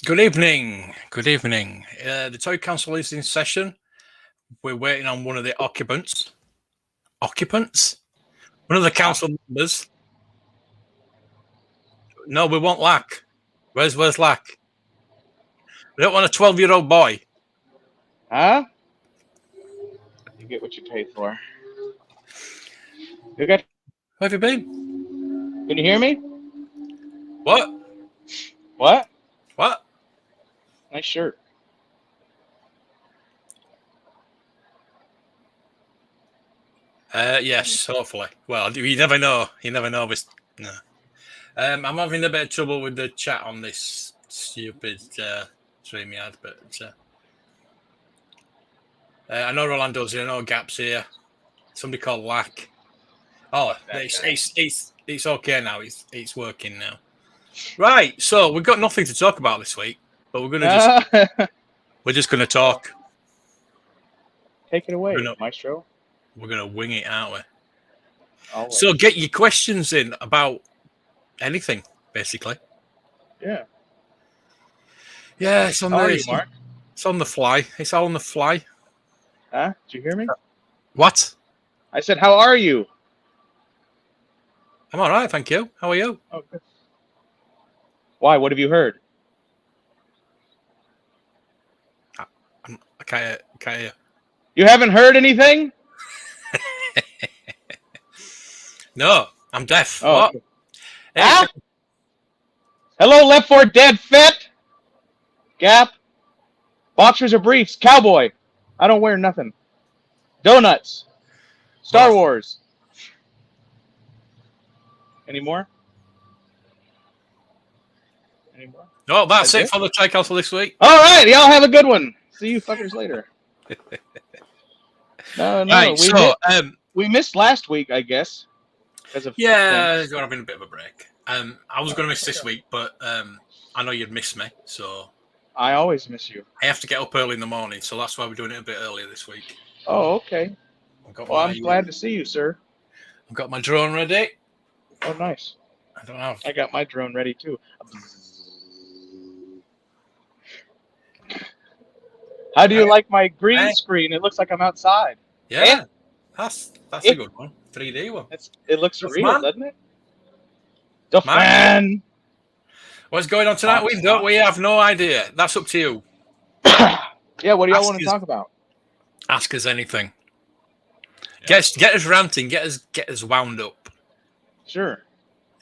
Good evening. Good evening. The Toy Council is in session. We're waiting on one of the occupants. Occupants? One of the council members. No, we want Lak. Where's Lak? We don't want a 12-year-old boy. Huh? You get what you pay for. You got? Where have you been? Can you hear me? What? What? What? Nice shirt. Yes, hopefully. Well, you never know. You never know. No. I'm having a bit of trouble with the chat on this stupid stream yard, but I know Rolando's here. I know Gap's here. Somebody called Lak. Oh, it's okay now. It's working now. Right. So we've got nothing to talk about this week, but we're just gonna talk. Take it away, Maestro. We're gonna wing it, aren't we? Always. So get your questions in about anything, basically. Yeah. Yeah, it's on How are you, Mark? It's on the fly. It's all on the fly. Huh? Did you hear me? What? I said, how are you? I'm all right, thank you. How are you? Oh, good. Why? What have you heard? I can't hear. You haven't heard anything? No, I'm deaf. Oh, What? okay. Ah? Hello, Left 4 Dead Fit. Gap. Boxers or briefs. Cowboy. I don't wear nothing. Donuts. Star Wars. Any more? Any more? No, that's it for the Toy Council this week. All right, y'all have a good one. See you fuckers later. No, right, we missed last week, I guess. Yeah, we're having a bit of a break. I was going to miss this week, but I know you'd miss me, so I always miss you. I have to get up early in the morning, so that's why we're doing it a bit earlier this week. Oh, okay. I'm glad to see you, sir. I've got my drone ready. Oh, nice. I don't know. I got my drone ready too. How do you like my green screen? It looks like I'm outside. Yeah, that's a good one. 3D one. It looks real, doesn't it? The man. What's going on tonight? We have no idea. That's up to you. Yeah, what do y'all want to talk about? Ask us anything. Yeah. Get us ranting. Get us wound up. Sure.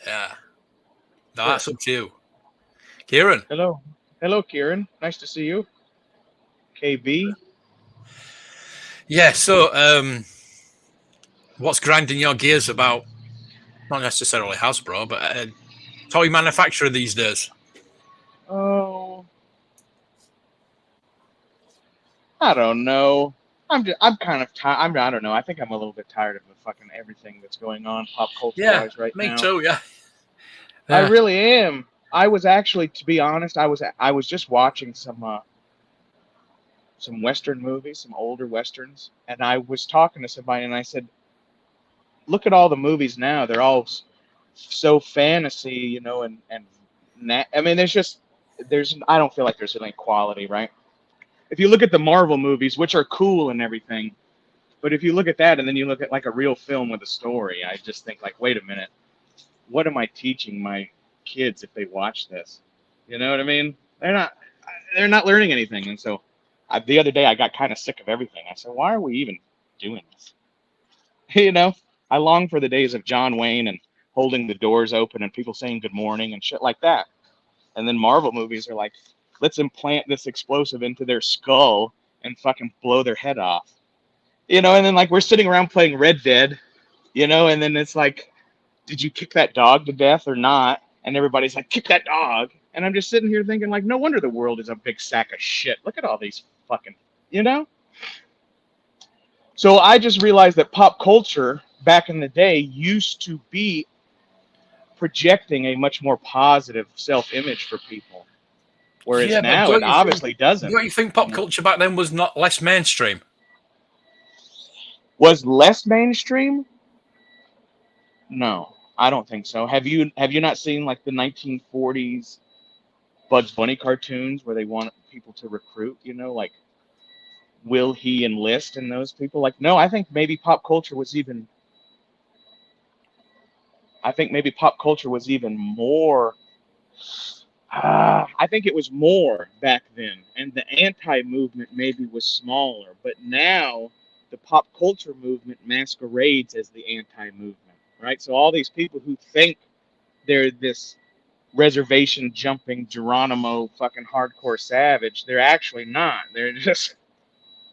Yeah. No, that's up to you. Kieran. Hello, Kieran. Nice to see you. KB. Yeah, so what's grinding your gears about, not necessarily Hasbro, but toy manufacturer these days? Oh, I don't know. I'm kind of tired. I don't know. I think I'm a little bit tired of the fucking everything that's going on pop culture-wise right now. Me too, yeah. I really am. I was actually, to be honest, I was just watching some Western movies, some older Westerns, and I was talking to somebody and I said, look at all the movies now. They're all so fantasy, you know, and I mean, I don't feel like there's any quality, right? If you look at the Marvel movies, which are cool and everything, but if you look at that and then you look at like a real film with a story, I just think like, wait a minute, what am I teaching my kids if they watch this? You know what I mean? They're not learning anything. And so the other day I got kind of sick of everything. I said, why are we even doing this? You know, I long for the days of John Wayne and holding the doors open and people saying good morning and shit like that. And then Marvel movies are like, let's implant this explosive into their skull and fucking blow their head off. You know, and then like we're sitting around playing Red Dead, you know, and then it's like, did you kick that dog to death or not? And everybody's like, kick that dog. And I'm just sitting here thinking like, no wonder the world is a big sack of shit. Look at all these fucking, you know? So I just realized that pop culture back in the day used to be projecting a much more positive self-image for people. Whereas now it obviously doesn't. Don't you think pop culture back then was not less mainstream? Was less mainstream? No, I don't think so. Have you not seen like the 1940s Bugs Bunny cartoons where they want people to recruit, like will he enlist in those people? Like, no, I think maybe pop culture was even more. I think it was more back then, and the anti-movement maybe was smaller. But now, the pop culture movement masquerades as the anti-movement, right? So all these people who think they're this reservation jumping Geronimo fucking hardcore savage, they're actually not. They're just,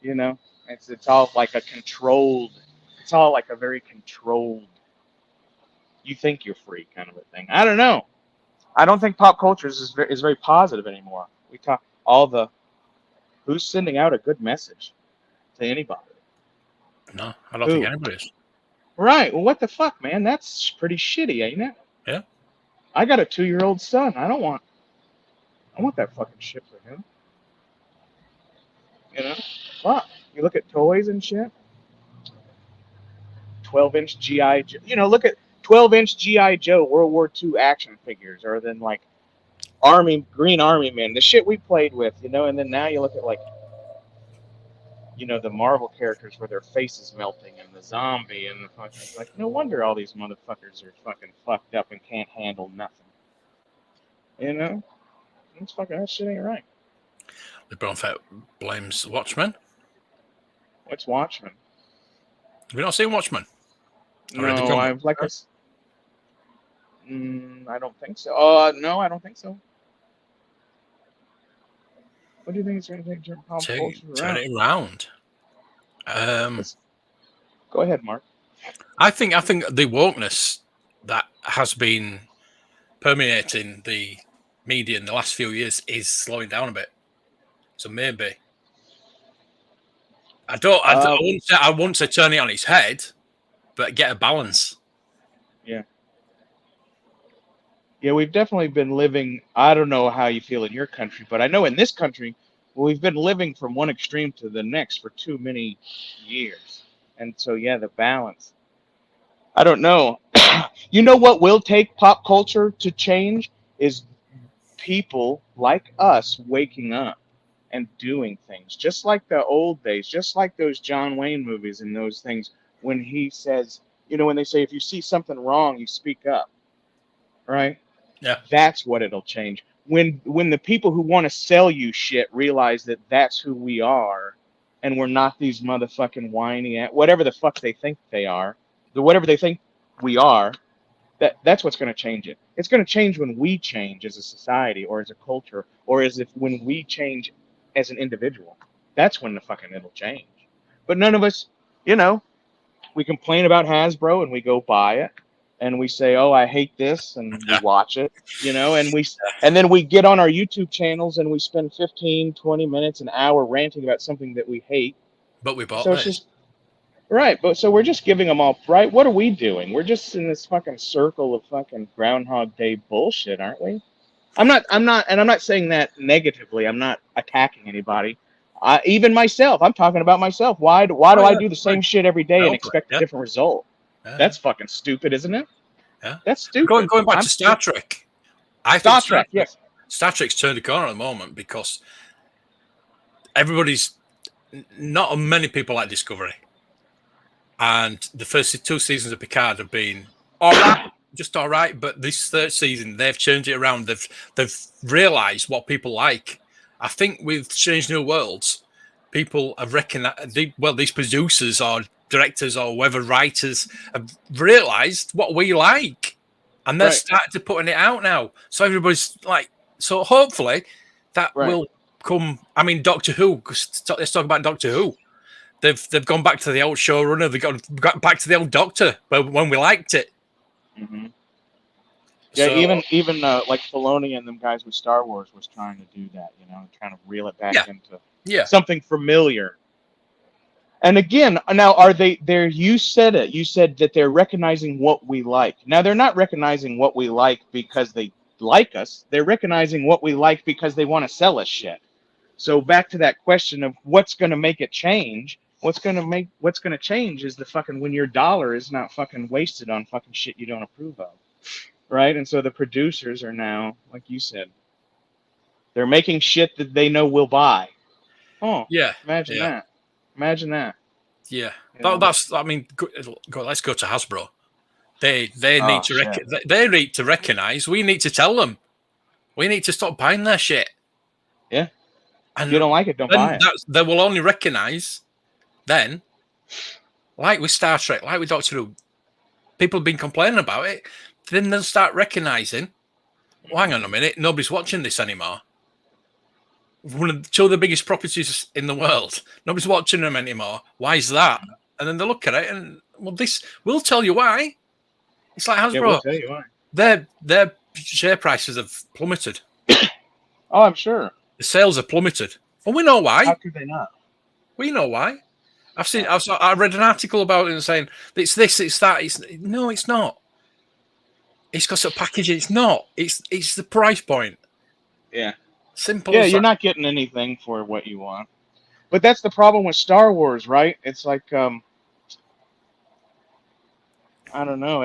you know, it's all like a controlled. It's all like a very controlled. You think you're free kind of a thing. I don't know. I don't think pop culture is very positive anymore. We talk all the who's sending out a good message to anybody. No, I don't think Who? anybody is. Right. Well, what the fuck, man? That's pretty shitty, ain't it? Yeah. I got a 2-year-old son. I want that fucking shit for him. You know? Fuck. You look at toys and shit. 12-inch GI Joe. Look at 12-inch GI Joe World War II action figures, or then like Green Army Men, the shit we played with, and then now you look at like, the Marvel characters where their face is melting and the zombie and the fucking, like, no wonder all these motherfuckers are fucking fucked up and can't handle nothing. That's fucking, that shit ain't right. LeBron blames Watchmen. What's Watchmen? Have you not seen Watchmen? No, I don't think so. No, I don't think so. What do you think is going to take pop culture around? Turn it around. Go ahead, Mark. I think the wokeness that has been permeating the media in the last few years is slowing down a bit. So maybe I wouldn't say turn it on its head, but get a balance. Yeah. Yeah, we've definitely been living. I don't know how you feel in your country, but I know in this country, we've been living from one extreme to the next for too many years. And so, yeah, the balance. I don't know. You know what will take pop culture to change is people like us waking up and doing things, just like the old days, just like those John Wayne movies and those things when he says, when they say, if you see something wrong, you speak up, right? Yeah. That's what it'll change. When the people who want to sell you shit realize that that's who we are, and we're not these motherfucking whiny, whatever the fuck they think they are, whatever they think we are, that's what's going to change it. It's going to change when we change as a society or as a culture, or when we change as an individual. That's when the fucking it'll change. But none of us, we complain about Hasbro and we go buy it. And we say, "Oh, I hate this," and we watch it, and then we get on our YouTube channels and we spend 15, 20 minutes, an hour ranting about something that we hate. But we bought so it's just right. But so we're just giving them all right. What are we doing? We're just in this fucking circle of fucking Groundhog Day bullshit, aren't we? I'm not saying that negatively. I'm not attacking anybody. Even myself, I'm talking about myself. Why do I do the same shit every day and expect a different result? That's fucking stupid, isn't it? Yeah. That's stupid. Going back to Star Trek. Star Trek, yes. Star Trek's turned a corner at the moment because not many people like Discovery. And the first 2 seasons of Picard have been all right, just all right. But this third season, they've changed it around. They've realised what people like. I think with Strange New Worlds, people have recognized, these producers or directors or whoever writers have realised what we like. And they're starting to putting it out now. So everybody's like, so hopefully that will come. I mean, Doctor Who, let's talk about Doctor Who. They've gone back to the old showrunner. They got back to the old Doctor when we liked it. Mm-hmm. Yeah, so, even like Filoni and them guys with Star Wars was trying to do that, trying to reel it back into something familiar. And again, now are they there? You said it. You said that they're recognizing what we like. Now they're not recognizing what we like because they like us. They're recognizing what we like because they want to sell us shit. So back to that question of what's going to make it change. What's going to change is the fucking when your dollar is not fucking wasted on fucking shit you don't approve of. Right? And so the producers are now, like you said, They're making shit that they know we'll buy. Oh, Yeah, imagine yeah, that. Imagine that. yeah. You know? That's. I mean, let's go to Hasbro. They need Oh to shit. they need to recognize. We need to tell them. We need to stop buying their shit. Yeah. If you And don't like it, don't buy then it. they will only recognize then, like with Star Trek, like with Doctor Who, people have been complaining about it. Then they'll start recognizing, well, hang on a minute, nobody's watching this anymore. Two of the biggest properties in the world, nobody's watching them anymore. Why is that? And then they look at it and, well, this will tell you why. It's like Yeah, we'll Hasbro. tell you why. Their share prices have plummeted. Oh, I'm sure. The sales have plummeted. Well, we know why. How could they not? We know why. I read an article about it and saying it's this, it's that. No, it's not. It's because of packaging. It's not. It's the price point. Yeah. Simple Yeah, as you're that. not getting anything for what you want. But that's the problem with Star Wars, right? It's like I don't know.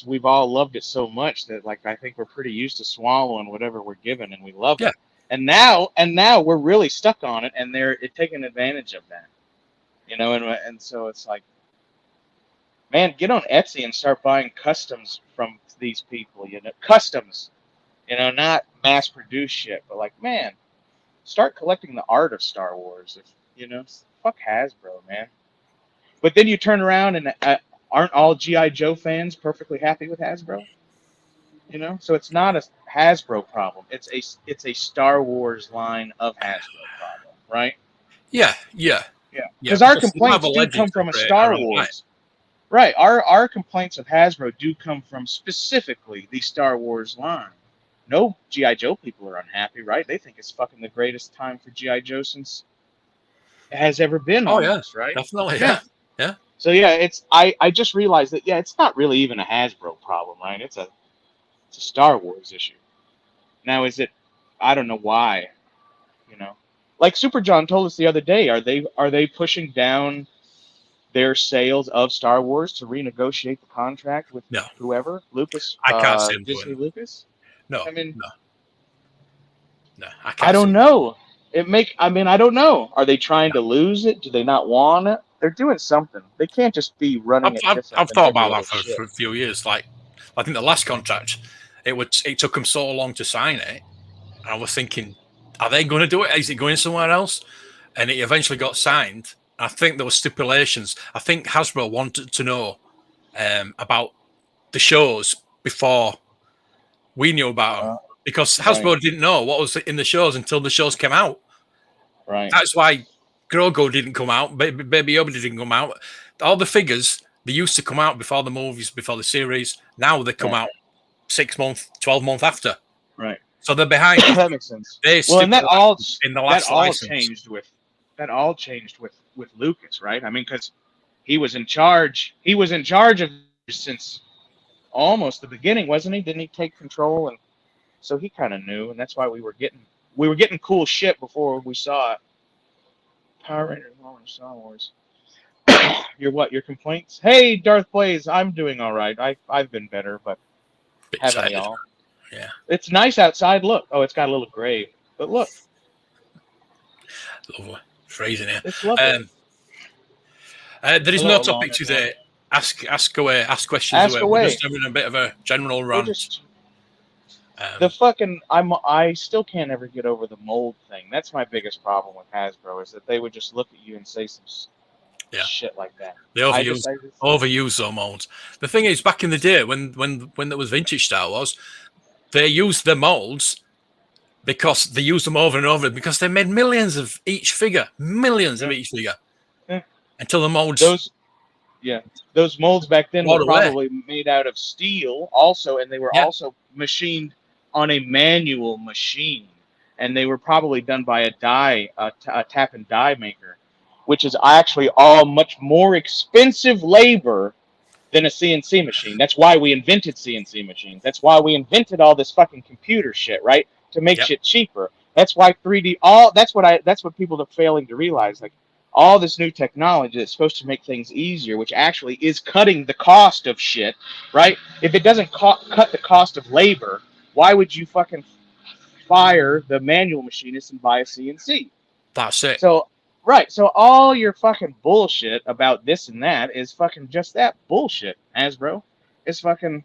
We've all loved it so much that like I think we're pretty used to swallowing whatever we're given, and we love Yeah. it. And now we're really stuck on it, and they're taking advantage of that. And so it's like, man, get on Etsy and start buying customs from these people. Customs. Not mass produced shit, but like, man, start collecting the art of Star Wars. Fuck Hasbro, man. But then you turn around and aren't all GI Joe fans perfectly happy with Hasbro? So it's not a Hasbro problem. It's a Star Wars line of Hasbro problem, right? Yeah, yeah, Yeah, yeah. because our Because the complaints Marvel do Legends come from a are Star all right. Wars. Right, our complaints of Hasbro do come from specifically the Star Wars line. No GI Joe people are unhappy, right? They think it's fucking the greatest time for GI Joe since it has ever been, Oh yeah, almost, right? definitely. Yeah. Yeah, yeah. So yeah, I just realized that it's not really even a Hasbro problem, right? It's a Star Wars issue. Now is it? I don't know why. Like Super John told us the other day, are they pushing down their sales of Star Wars to renegotiate the contract with No, whoever, Lucas, I can't see them doing Disney it. Lucas? No, I mean, no, I I can't see don't them. know. I don't know. Are they trying to lose it? Do they not want it? They're doing something. They can't just be running it just like I've an thought every about other that shit. for a few years. Like, I think the last contract, it took them so long to sign it. And I was thinking, are they going to do it? Is it going somewhere else? And it eventually got signed. I think there were stipulations. I think Hasbro wanted to know about the shows before we knew about them, because Right, Hasbro didn't know what was in the shows until the shows came out. right. That's why Grogu didn't come out, Baby Yoda didn't come out. All the figures, they used to come out before the movies, before the series. Now they come Right, out 6 months, 12 months after. right. So they're behind. That makes sense. They Well, and stipulated in the that last all license. changed with Lucas, right? I mean, because he was in charge. He was in charge of since almost the beginning, wasn't he? Didn't he take control? And so he kind of knew, and that's why we were getting cool shit before we saw it. Power Rangers, Star Wars. Your complaints? Hey, Darth Blaze, I'm doing all right. I've been better, but Bit haven't we excited. all? Yeah. It's nice outside. Look, oh, it's got a little gray, but look, Lovely. Phrasing here. it's lovely. There is no Hello, topic Alana. today. Ask away. Ask questions Ask away. We're away. just having a bit of a general We're rant. just the fucking. I still can't ever get over the mold thing. That's my biggest problem with Hasbro is that they would just look at you and say some shit like that. They overuse those molds. The thing is, back in the day when there was vintage Star Wars, they used the molds because they used them over and over because they made millions of each figure, of each figure, until the molds. Those molds back then were away. probably made out of steel, also, and they were also machined on a manual machine, and they were probably done by a tap and die maker, which is actually all much more expensive labor than a CNC machine. That's why we invented CNC machines. That's why we invented all this fucking computer shit, right? To make shit cheaper. That's why 3D. That's what people are failing to realize. Like all this new technology that's supposed to make things easier, which actually is cutting the cost of shit, right? If it doesn't cut the cost of labor, why would you fucking fire the manual machinist and buy a CNC. That's it. So, right. So all your fucking bullshit about this and that is fucking just that bullshit, Hasbro. It's fucking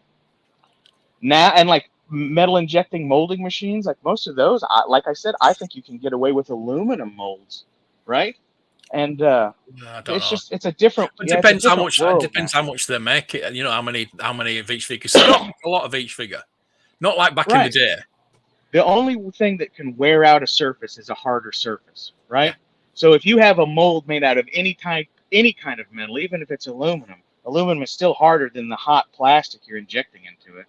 now, and like metal injecting molding machines, like most of those, like I said, I think you can get away with aluminum molds, right? And I don't it's know. just it's a different. It Yeah, depends it's a how different much. It world depends now. how much they make it. You know how many of each figure. So they don't make a lot of each figure. Not like back in the Right. day. The only thing that can wear out a surface is a harder surface, right? Yeah. So if you have a mold made out of any kind of metal, even if it's aluminum is still harder than the hot plastic you're injecting into it.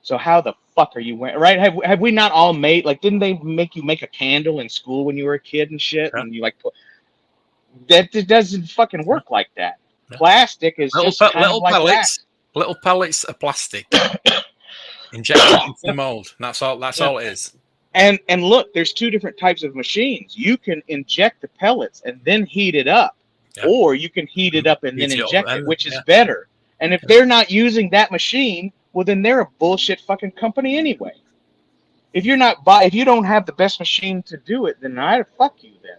So how the fuck are you wearing? Right? Have we not all made, like, didn't they make you make a candle in school when you were a kid and shit? Yeah. And you like put that? It doesn't fucking work like that. Yeah. Plastic is just kind of like wax. Little pellets of plastic injected into the mold. That's all. That's all it is. And look, there's two different types of machines. You can inject the pellets and then heat it up, or you can heat it up and then inject it, which is better. And if they're not using that machine, well, then they're a bullshit fucking company anyway. If you don't have the best machine to do it, then fuck you then.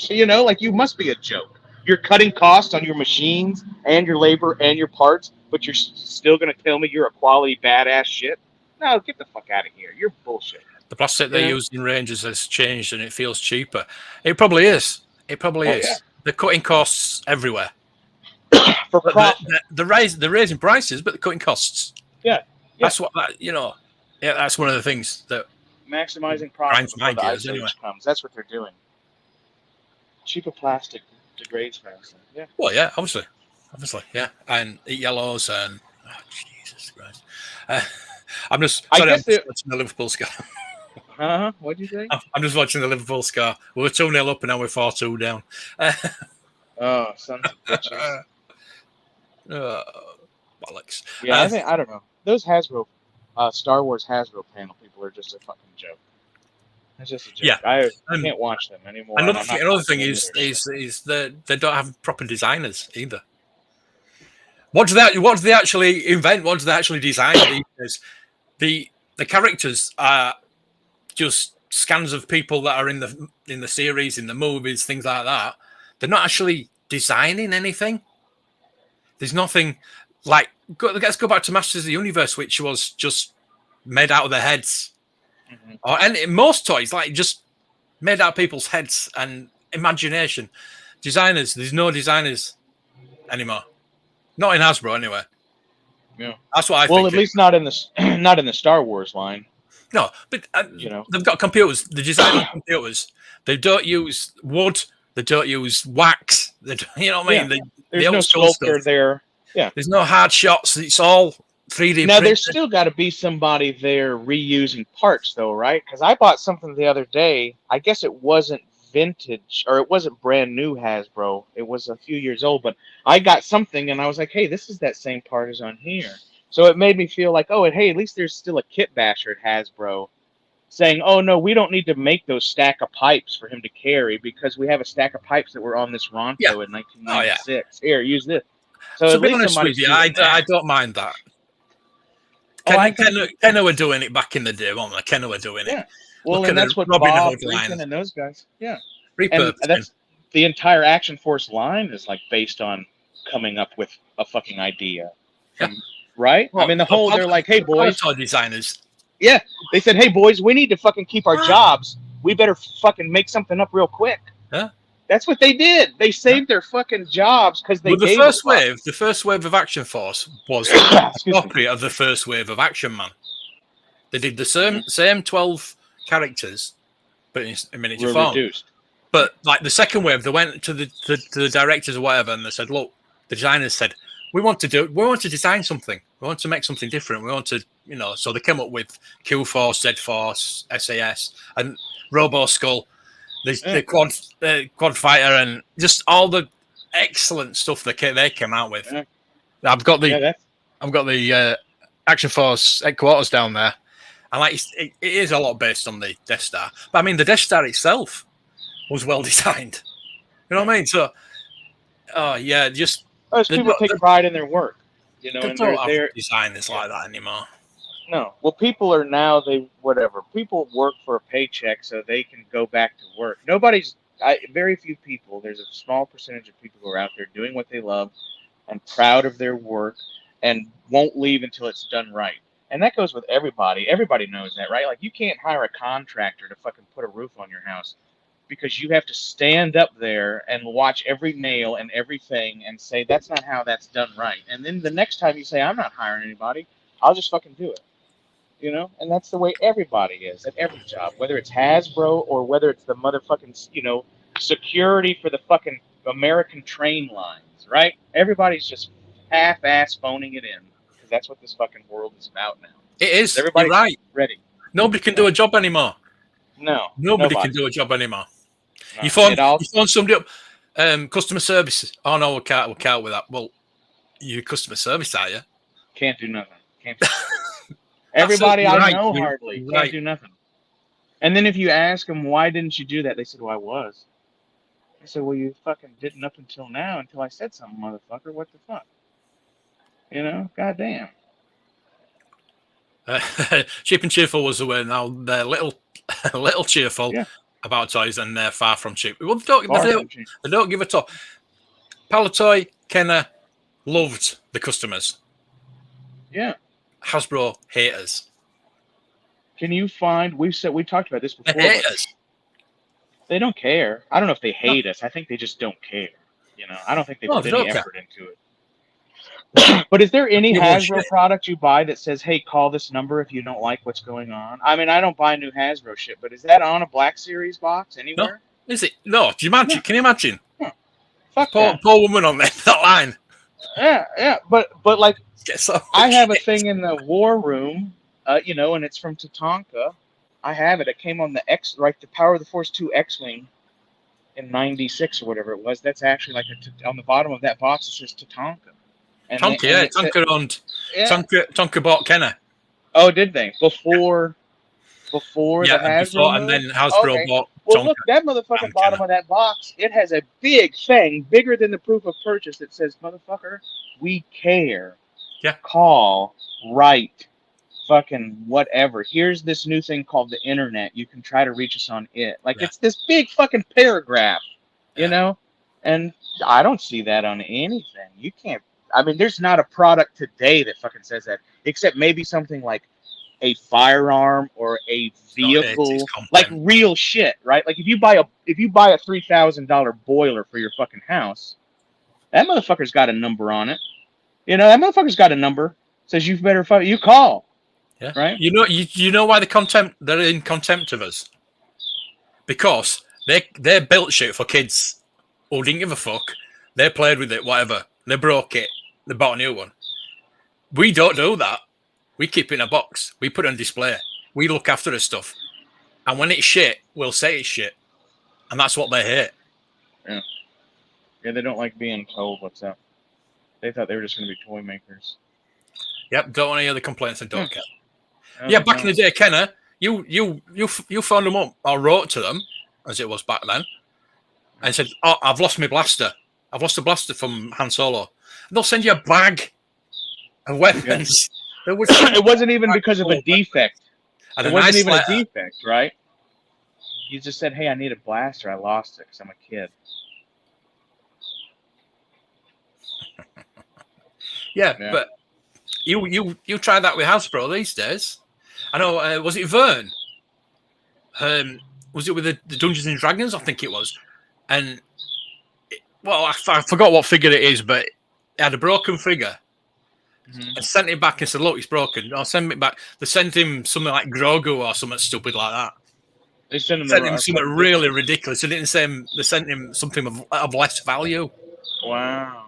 You know, like, you must be a joke. You're cutting costs on your machines and your labor and your parts, but you're still going to tell me you're a quality badass shit? No, get the fuck out of here. You're bullshit. The plastic they use in Rangers has changed and it feels cheaper. It probably is. It probably is. Yeah. They're cutting costs everywhere. For profit. They're raising prices, but they're cutting costs. Yeah. That's what that's one of the things that maximizing profit before the ice age comes. That's what they're doing. Cheaper plastic degrades faster. Yeah. Well, yeah, obviously, yeah, and eat yellows and Jesus Christ. I'm just watching the Liverpool score. What'd you say? I'm just watching the Liverpool score. We were 2-0 up and now we're 4-2 down. Oh, sons of bitches. Bollocks. Yeah, I don't know. Those Hasbro, Star Wars Hasbro panel people are just a fucking joke. It's just a joke. Yeah. I can't watch them anymore. Another thing is that they don't have proper designers either. What do they actually invent? What do they actually design these days? The characters are just scans of people that are in the series, in the movies, things like that. They're not actually designing anything. There's nothing like. Let's go back to Masters of the Universe, which was just made out of their heads, and most toys like just made out of people's heads and imagination. Designers, there's no designers anymore. Not in Hasbro, anyway. Yeah, that's what I think. Well, at least not in the Star Wars line. No, but they've got computers. They design on computers. They don't use wood. They don't use wax. You know what I mean? There's no sculptor there. Yeah. There's no hard shots. It's all 3D. Now, there's still got to be somebody there reusing parts, though, right? Because I bought something the other day. I guess it wasn't vintage, or it wasn't brand new Hasbro. It was a few years old, but I got something, and I was like, hey, this is that same part as on here. So it made me feel like, oh, and hey, at least there's still a kit basher at Hasbro saying, oh, no, we don't need to make those stack of pipes for him to carry because we have a stack of pipes that were on this Ronto in 1996. Here, use this. So to at be least honest with you, I don't mind that. Kenner were doing it back in the day, weren't they? Kenner were doing it. Well, and that's what Bob Reason and those guys, and that's the entire Action Force line is like based on coming up with a fucking idea, right? Well, I mean, they're like, hey boys, designers. Yeah, they said, hey boys, we need to fucking keep our jobs. We better fucking make something up real quick. Yeah. That's what they did. They saved their fucking jobs because they the first wave of Action Force was a copy of the first wave of Action Man. They did the same 12 characters, but in miniature form. Reduced. But like the second wave, they went to the directors or whatever, and they said, look, the designers said, we want to design something. We want to make something different. We want to, so they came up with Q Force, Z Force, SAS, and Robo Skull. The quad fighter and just all the excellent stuff that they came out with. Yeah. I've got the Action Force headquarters down there, and like it is a lot based on the Death Star. But I mean, the Death Star itself was well designed. You know what I mean? So, people take pride in their work. They don't have designers like that anymore. No. Well, people are now whatever. People work for a paycheck so they can go back to work. Very few people. There's a small percentage of people who are out there doing what they love and proud of their work and won't leave until it's done right. And that goes with everybody. Everybody knows that, right? Like you can't hire a contractor to fucking put a roof on your house because you have to stand up there and watch every nail and everything and say that's not how that's done right. And then the next time you say I'm not hiring anybody, I'll just fucking do it. And that's the way everybody is at every job, whether it's Hasbro or whether it's the motherfucking, security for the fucking American train lines, right? Everybody's just half-ass phoning it in because that's what this fucking world is about now. It is. Everybody's You're right. ready. Nobody can do a job anymore. No. Nobody can do a job anymore. No. You phone somebody up, customer service. Oh no, we can't with that. Well, you customer service, are you? Can't do nothing. Can't do nothing. Everybody I know hardly can't do nothing. And then if you ask them, why didn't you do that? They said, well, I was. I said, well, you fucking didn't up until now, until I said something, motherfucker. What the fuck? Goddamn. Cheap and cheerful was the way. Now they're little cheerful about toys, and they're far from cheap. Well, they don't give a top. Palatoy, Kenner loved the customers. Yeah. Hasbro haters. Can you find? We talked about this before. They hate us. They don't care. I don't know if they hate us. I think they just don't care. I don't think they put any effort into it. But is there any Hasbro product you buy that says, hey, call this number if you don't like what's going on? I mean, I don't buy new Hasbro shit, but is that on a Black Series box anywhere? No. Is it? No. Do you imagine? Can you imagine? Fuck poor woman on that line. Yeah. But like, I have a thing in the war room, and it's from Tatanka. I have it. It came on the the Power of the Force 2 X-Wing in '96 or whatever it was. That's actually like on the bottom of that box it says Tatanka. Tonka owned. Tonka bought Kenner. Oh, did they? Before the Hasbro? And then Hasbro bought Well, Tonka. look, that motherfucking bottom of that box, it has a big thing, bigger than the proof of purchase, that says, motherfucker, we care. Yeah. Call, write, fucking whatever. Here's this new thing called the internet. You can try to reach us on it. It's this big fucking paragraph, And I don't see that on anything. You can't. I mean, there's not a product today that fucking says that, except maybe something like a firearm or a vehicle, like real shit, right? Like if you buy a $3,000 boiler for your fucking house, that motherfucker's got a number on it. That motherfucker's got a number. Says you better you call. Yeah. Right. You know why they're in contempt of us? Because they built shit for kids who didn't give a fuck. They played with it, whatever. They broke it. They bought a new one. We don't do that. We keep it in a box. We put it on display. We look after the stuff. And when it's shit, we'll say it's shit. And that's what they hate. Yeah. Yeah, they don't like being told what's up. They thought they were just going to be toy makers. Yep, don't want any other complaints and don't care. Yeah, back in the day, Kenner, you phoned them up or wrote to them, as it was back then, and said, oh, I've lost my blaster. I've lost a blaster from Han Solo. And they'll send you a bag of weapons. Yeah. It wasn't even because of a defect. It wasn't even a defect, right? You just said, hey, I need a blaster. I lost it because I'm a kid. Yeah, but you try that with Hasbro these days. I know. Was it Vern? Was it with the Dungeons and Dragons? I think it was. And I forgot what figure it is, but it had a broken figure. Mm-hmm. And sent it back and said, "Look, it's broken. I'll send it back." They sent him something like Grogu or something stupid like that. They sent him something really ridiculous. They didn't say they sent him something of less value. Wow.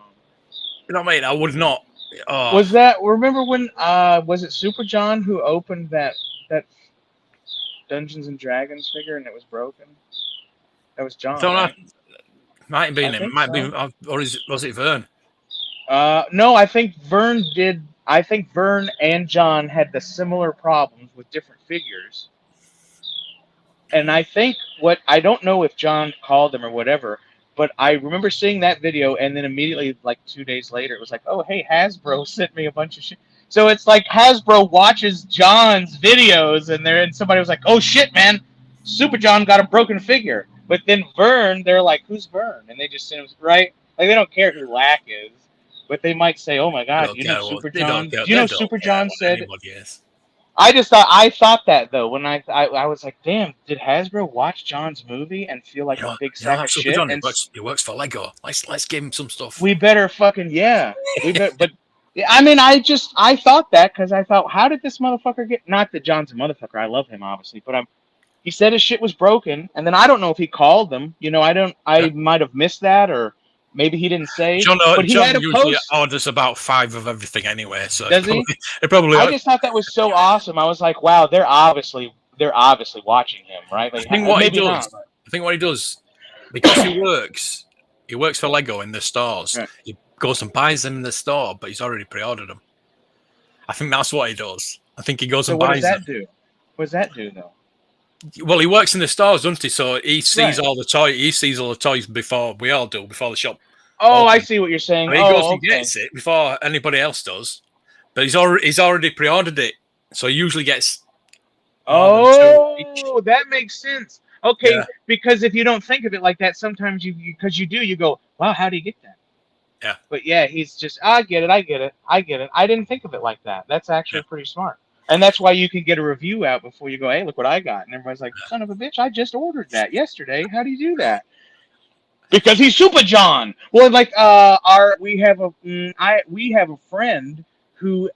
You know what I mean? I would not. Oh. Was that? Remember when? Was it Super John who opened that Dungeons and Dragons figure and it was broken? That was John. Right? Might have been him. Might be, or was it Vern? No, I think Vern did. I think Vern and John had the similar problems with different figures. And I think I don't know if John called them or whatever, but I remember seeing that video, and then immediately, like 2 days later, it was like, oh, hey, Hasbro sent me a bunch of shit. So it's like Hasbro watches John's videos, and somebody was like, "Oh shit, man, Super John got a broken figure." But then Vern, they're like, "Who's Vern?" And they just send him right. Like they don't care who Lack is, but they might say, "Oh my God, do you know Super John? Do you know Super John said?" Anybody is. I thought that though when I was like, damn, did Hasbro watch John's movie and feel like a big sack that of Super shit? John, And he works for Lego. Let's give him some stuff. we better fucking we better. But yeah, I mean, I thought that because I thought, how did this motherfucker get? Not that John's a motherfucker. I love him obviously, but he said his shit was broken, and then I don't know if he called them. You know, I might have missed that, or maybe he didn't say. John But he had a usually post. orders about 5 of everything anyway, so Does he? It probably. I just thought that was so awesome. I was like, wow, they're obviously watching him, right? Like, I think what maybe he does. not. But... I think what he does, because he works for Lego in the stores. Right. He goes and buys them in the store, but he's already pre-ordered them. I think that's what he does. I think he goes and buys them. What does that do? What does that do, though? Well, he works in the stores, doesn't he? So he sees all the toys. He sees all the toys before we all do, before the shop. Oh, I see what you're saying. And he goes and gets it before anybody else does. But he's already pre-ordered it, so he usually gets. Oh, that makes sense. Okay, Yeah. Because if you don't think of it like that, sometimes you go, wow, how do you get that? Yeah. But yeah, he's just, I get it. I didn't think of it like that. That's actually pretty smart. And that's why you can get a review out before you go, hey, look what I got. And everybody's like, son of a bitch, I just ordered that yesterday. How do you do that? Because he's Super John. Well, like we have a friend who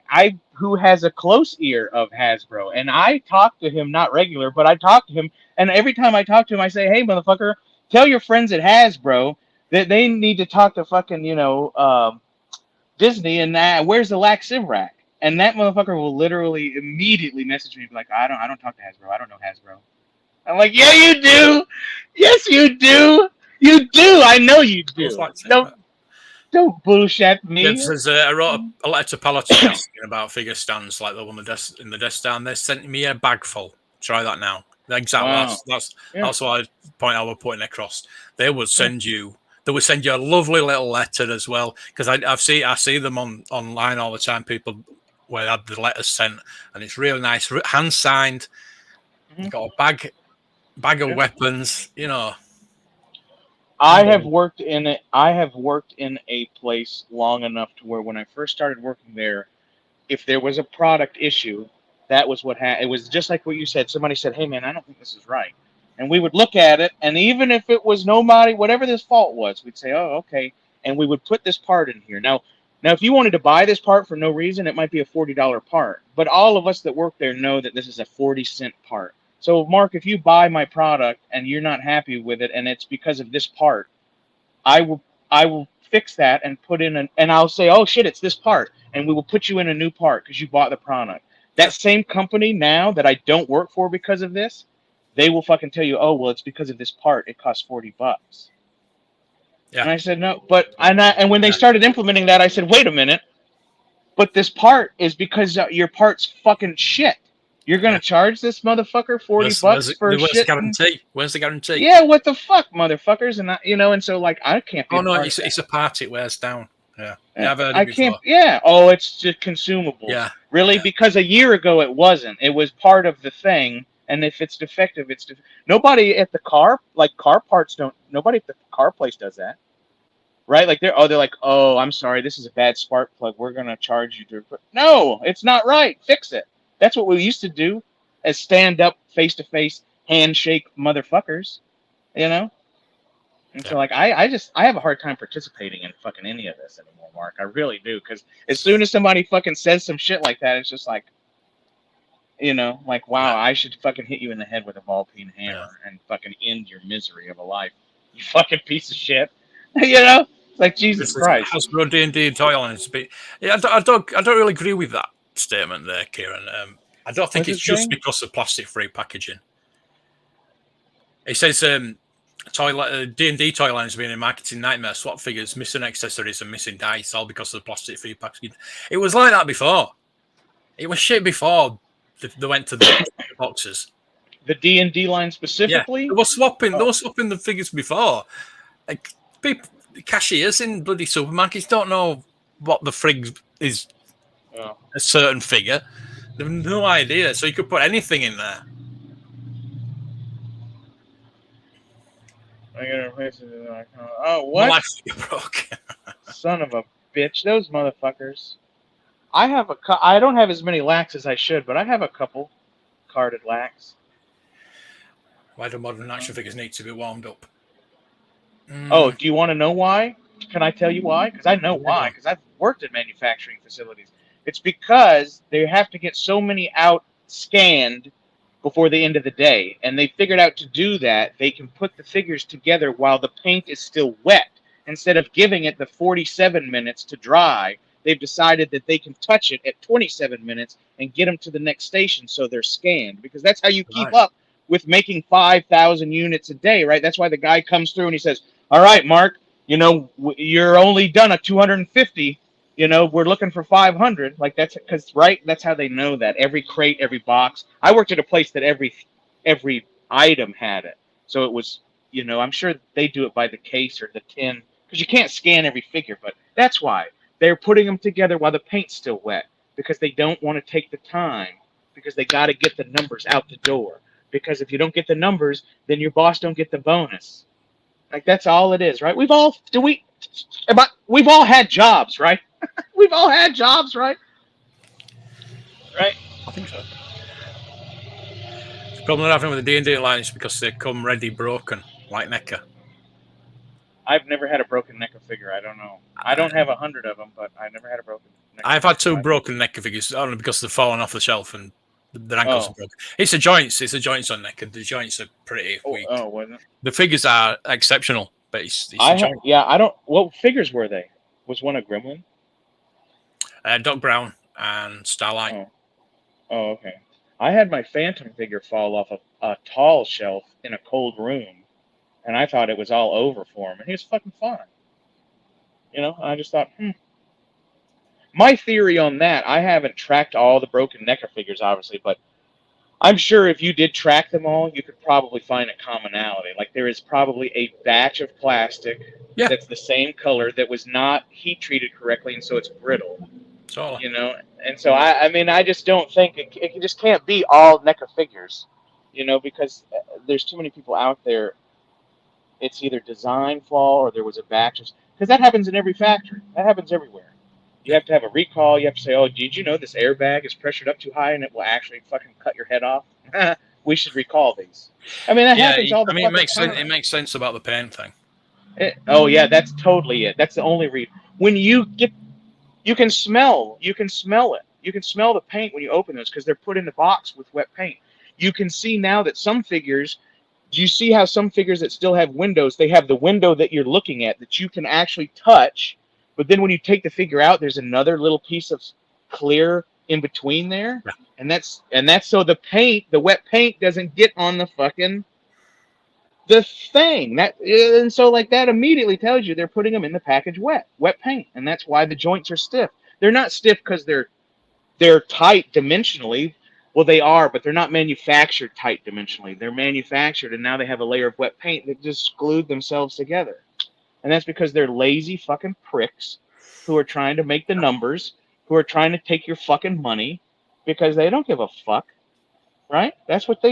has a close ear of Hasbro, and I talk to him, not regular, but I talk to him, and every time I talk to him, I say, hey, motherfucker, tell your friends at Hasbro that they need to talk to fucking Disney, and where's the Lak Rack? And that motherfucker will literally immediately message me, like, I don't talk to Hasbro. I don't know Hasbro. I'm like, yeah, you do. Yes, you do. You do. I know you do. Don't bullshit me. I wrote a letter to Palette asking about figure stands like the one in the desk stand. They sent me a bag full. Try that now. Exactly. Wow. That's what I point out we're putting across. They would send you. They would send you a lovely little letter as well, because I see them online all the time. People where they have the letters sent, and it's really nice, hand signed. Mm-hmm. Got a bag of weapons, you know. I have worked in a place long enough to where when I first started working there, if there was a product issue, that was what happened. It was just like what you said. Somebody said, hey man, I don't think this is right. And we would look at it, and even if it was nobody, whatever this fault was, we'd say, oh, okay. And we would put this part in here. Now, if you wanted to buy this part for no reason, it might be a $40 part. But all of us that work there know that this is a 40-cent part. So, Mark, if you buy my product and you're not happy with it, and it's because of this part, I will fix that and put in and I'll say, oh shit, it's this part, and we will put you in a new part because you bought the product. That same company now that I don't work for because of this, they will fucking tell you, oh well, it's because of this part. It costs $40. Yeah. And I said no, and when they started implementing that, I said, wait a minute, but this part is because your part's fucking shit. You're gonna charge this motherfucker $40 for shit. Where's the guarantee? Where's the guarantee? Yeah, what the fuck, motherfuckers? And and so like I can't. Oh no, it's a part. It wears down. Yeah, I've heard it before. Can't. Yeah. Oh, it's just consumable. Yeah. Really? Yeah. Because a year ago it wasn't. It was part of the thing, and if it's defective, it's nobody at the car parts don't. Nobody at the car place does that. Right? Like they're like, oh, I'm sorry, this is a bad spark plug. We're gonna charge you to. No, it's not right. Fix it. That's what we used to do as stand-up, face-to-face, handshake motherfuckers, And so, like, I have a hard time participating in fucking any of this anymore, Mark. I really do, because as soon as somebody fucking says some shit like that, it's just like, like, wow, I should fucking hit you in the head with a ball-peen hammer and fucking end your misery of a life, you fucking piece of shit, It's like, Jesus Christ. Hasbro D&D and Toyland. Yeah, I don't really agree with that statement there, Kieran. I don't think it's just because of plastic-free packaging. It says D&D Toyline has been a marketing nightmare. Swap figures, missing accessories, and missing dice, all because of the plastic-free packaging. It was like that before. It was shit before they went to the boxes. The D&D line specifically? Yeah, they were swapping the figures before. Like people, cashiers in bloody supermarkets don't know what the frig is a certain figure. They have no idea. So you could put anything in there. I gotta replace it. Oh, My what? life broke. Son of a bitch! Those motherfuckers. I don't have as many lacks as I should, but I have a couple carded lacks. Why do modern action figures need to be warmed up? Oh, do you want to know why? Can I tell you why? Because I know why. Yeah. Because I've worked in manufacturing facilities. It's because they have to get so many out scanned before the end of the day, and they figured out to do that they can put the figures together while the paint is still wet. Instead of giving it the 47 minutes to dry, they've decided that they can touch it at 27 minutes and get them to the next station so they're scanned. Because that's how you keep Right. up with making 5,000 units a day, right? That's why the guy comes through and he says, all right, Mark, you're only done a 250. We're looking for 500. Like that's because right, that's how they know that every crate, every box. I worked at a place that every item had it, so it was. I'm sure they do it by the case or the tin because you can't scan every figure. But that's why they're putting them together while the paint's still wet because they don't want to take the time because they got to get the numbers out the door. Because if you don't get the numbers, then your boss don't get the bonus. Like that's all it is, right? We've all had jobs, right? We've all had jobs, right? Right? I think so. The problem they're having with the D&D line is because they come ready broken, like NECA. I've never had a broken NECA figure. I don't know. I don't have 100 of them, but I've never had a broken NECA I've had figure. two broken NECA figures only because they've fallen off the shelf and their ankles are broken. It's the joints. It's the joints on NECA. The joints are pretty weak. Oh, wasn't it? The figures are exceptional, but it's the joints. I don't. What figures were they? Was one a Gremlin? Doc Brown and Starlight. Oh, okay. I had my Phantom figure fall off a tall shelf in a cold room, and I thought it was all over for him, and he was fucking fine. I just thought, My theory on that, I haven't tracked all the broken NECA figures, obviously, but I'm sure if you did track them all, you could probably find a commonality. Like there is probably a batch of plastic that's the same color that was not heat treated correctly, and so it's brittle. Totally. And so I just don't think it just can't be all NECA figures, because there's too many people out there. It's either design flaw or there was a batch of, because that happens in every factory. That happens everywhere. You have to have a recall. You have to say, oh, did you know this airbag is pressured up too high and it will actually fucking cut your head off? We should recall these. I mean, that happens all the time. It makes sense. It makes sense about the paint thing. That's totally it. That's the only reason. When you can smell it. You can smell the paint when you open those because they're put in the box with wet paint. You can see now that some figures, do you see how some figures that still have windows, they have the window that you're looking at that you can actually touch. But then when you take the figure out, there's another little piece of clear in between there. Yeah. And that's so the wet paint doesn't get on the thing. And so like that immediately tells you they're putting them in the package wet paint. And that's why the joints are stiff. They're not stiff because they're tight dimensionally. Well, they are, but they're not manufactured tight dimensionally. They're manufactured, and now they have a layer of wet paint that just glued themselves together. And that's because they're lazy fucking pricks who are trying to make the numbers, who are trying to take your fucking money because they don't give a fuck, right? That's what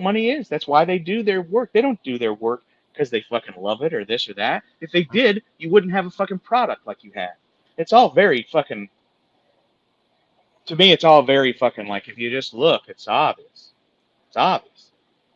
money is. That's why they do their work. They don't do their work because they fucking love it or this or that. If they did, you wouldn't have a fucking product like you have. It's all very fucking, to me, it's all very fucking like, if you just look, it's obvious. It's obvious.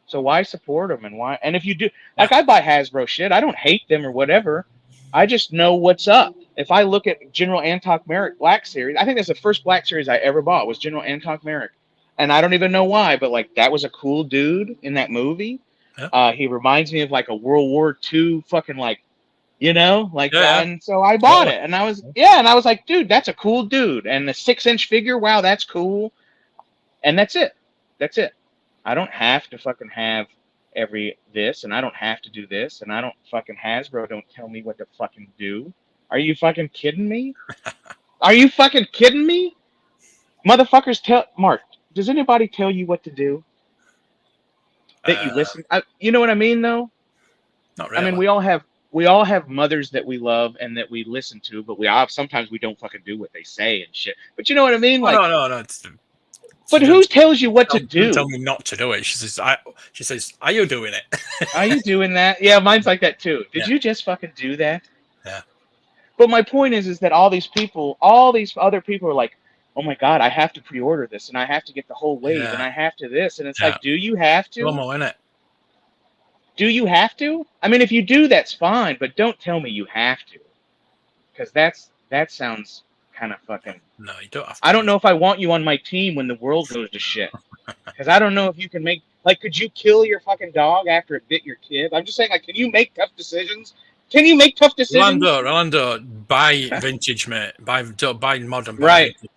So why support them and why? And if you do, like I buy Hasbro shit, I don't hate them or whatever. I just know what's up. If I look at General Antok Merrick Black Series, I think that's the first Black Series I ever bought was General Antok Merrick. And I don't even know why, but like that was a cool dude in that movie. Yeah. He reminds me of like a World War II fucking like, and so I bought it. And I was like, dude, that's a cool dude. And the 6-inch figure, wow, that's cool. And that's it. That's it. I don't have to fucking have this, and I don't have to do this, and I don't fucking Hasbro don't tell me what to fucking do. Are you fucking kidding me? Are you fucking kidding me? Motherfuckers Mark, does anybody tell you what to do? That you listen? You know what I mean, though? Not really. I mean, we all have we all have mothers that we love and that we listen to, but sometimes we don't fucking do what they say and shit. But you know what I mean? Oh, Like, no. but who tells you what to Don't tell do? me not to do it. She says, "Are you doing it?" Are you doing that? Yeah, mine's like that too. Did Yeah. you just fucking do that? Yeah. But my point is that all these people, all these other people are like, oh my God, I have to pre-order this and I have to get the whole wave and Yeah. I have to this. And it's Yeah. like, do you have to? Promo, innit? Do you have to? I mean, if you do, that's fine, but don't tell me you have to. Because that sounds kind of fucking. No, you don't have I to. don't know if I want you on my team when the world goes to shit. Because I don't know if you can make, like, could you kill your fucking dog after it bit your kid? I'm just saying, like, can you make tough decisions? Can you make tough decisions? Rolando, buy vintage, mate. Don't buy modern. Buy Right. vintage.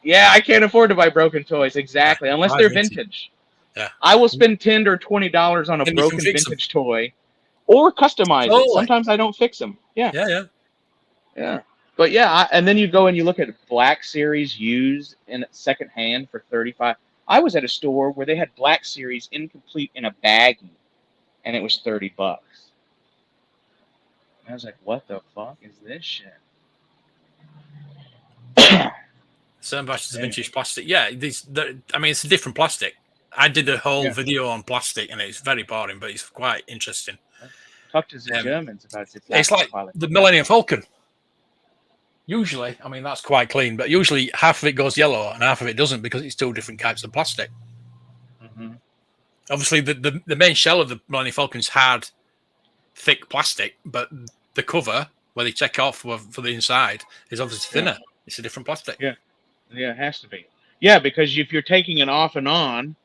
Yeah, I can't afford to buy broken toys, exactly, Yeah, unless buy they're vintage. vintage. Yeah. I will spend $10 or $20 on a And you can broken fix them. vintage toy, or customize it. Totally. Sometimes I don't fix them. Yeah, Yeah. But yeah, and then you go and you look at Black Series used in second hand for 35. I was at a store where they had Black Series incomplete in a baggie, and it was $30. And I was like, what the fuck is this shit? Certain batches of vintage plastic. Yeah, I mean, it's a different plastic. I did a whole video on plastic, and it's very boring, but it's quite interesting. Talk to the Germans about it. It's like the Millennium Falcon. Usually, I mean, that's quite clean, but usually half of it goes yellow and half of it doesn't because it's two different types of plastic. Mm-hmm. Obviously, the main shell of the Millennium Falcon is hard, thick plastic, but the cover, where they check off for the inside, is obviously thinner. Yeah. It's a different plastic. Yeah, it has to be. Yeah, because if you're taking it off and on,